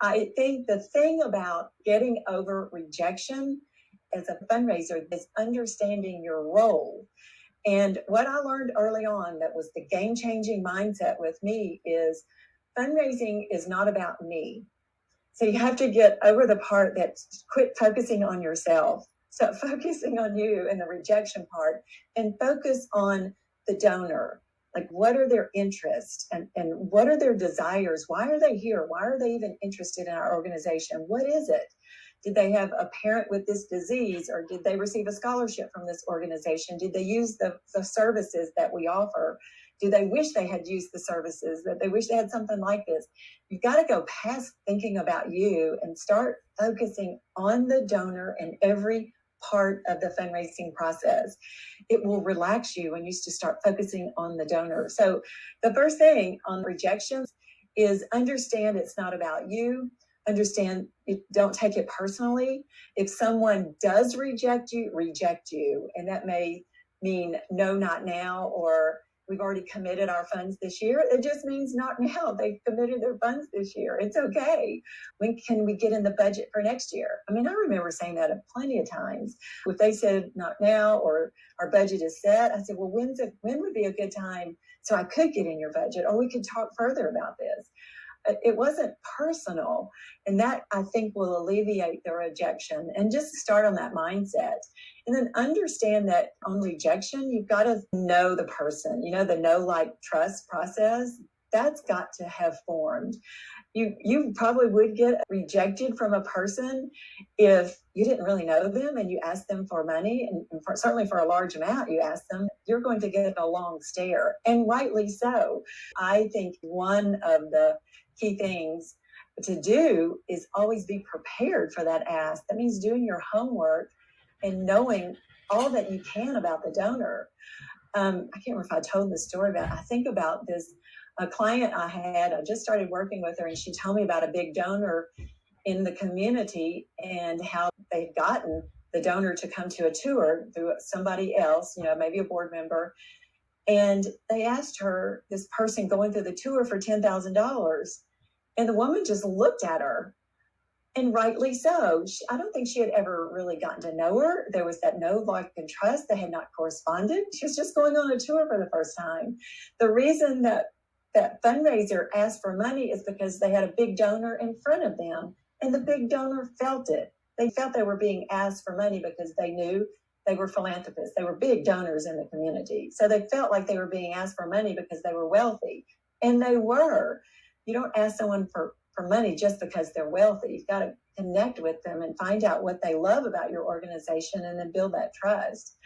I think the thing about getting over rejection as a fundraiser is understanding your role. And what I learned early on that was the game-changing mindset with me is fundraising is not about me. So you have to get over the part that quit focusing on yourself. Stop focusing on you and the rejection part and focus on the donor. Like, what are their interests and what are their desires? Why are they here? Why are they even interested in our organization? What is it? Did they have a parent with this disease, or did they receive a scholarship from this organization? Did they use the services that we offer? Do they wish they had used the services, that they wish they had something like this? You've got to go past thinking about you and start focusing on the donor and every part of the fundraising process. It will relax you when you start focusing on the donor. So the first thing on rejections is understand it's not about you. Understand, don't take it personally. If someone does reject you. And that may mean no, not now, or we've already committed our funds this year. It just means not now. They've committed their funds this year. It's okay. When can we get in the budget for next year? I mean, I remember saying that plenty of times. If they said not now, or our budget is set, I said, well, when would be a good time so I could get in your budget, or we could talk further about this. It wasn't personal, and that I think will alleviate the rejection, and just start on that mindset. And then understand that on rejection, you've got to know the person, the know, like, trust process. That's got to have formed. You probably would get rejected from a person if you didn't really know them and you asked them for money, and certainly for a large amount you ask them, you're going to get a long stare, and rightly so. I think one of the key things to do is always be prepared for that ask. That means doing your homework and knowing all that you can about the donor. I can't remember if I told this story, but I think about this. A client I had, I just started working with her, and she told me about a big donor in the community and how they'd gotten the donor to come to a tour through somebody else, maybe a board member. And they asked her, this person going through the tour, for $10,000. And the woman just looked at her, and rightly so. I don't think she had ever really gotten to know her. There was that know, like, and trust. They had not corresponded. She was just going on a tour for the first time. The reason that fundraiser asked for money is because they had a big donor in front of them, and the big donor felt it. They felt they were being asked for money because they knew they were philanthropists. They were big donors in the community. So they felt like they were being asked for money because they were wealthy, and they were. You don't ask someone for money just because they're wealthy. You've got to connect with them and find out what they love about your organization, and then build that trust.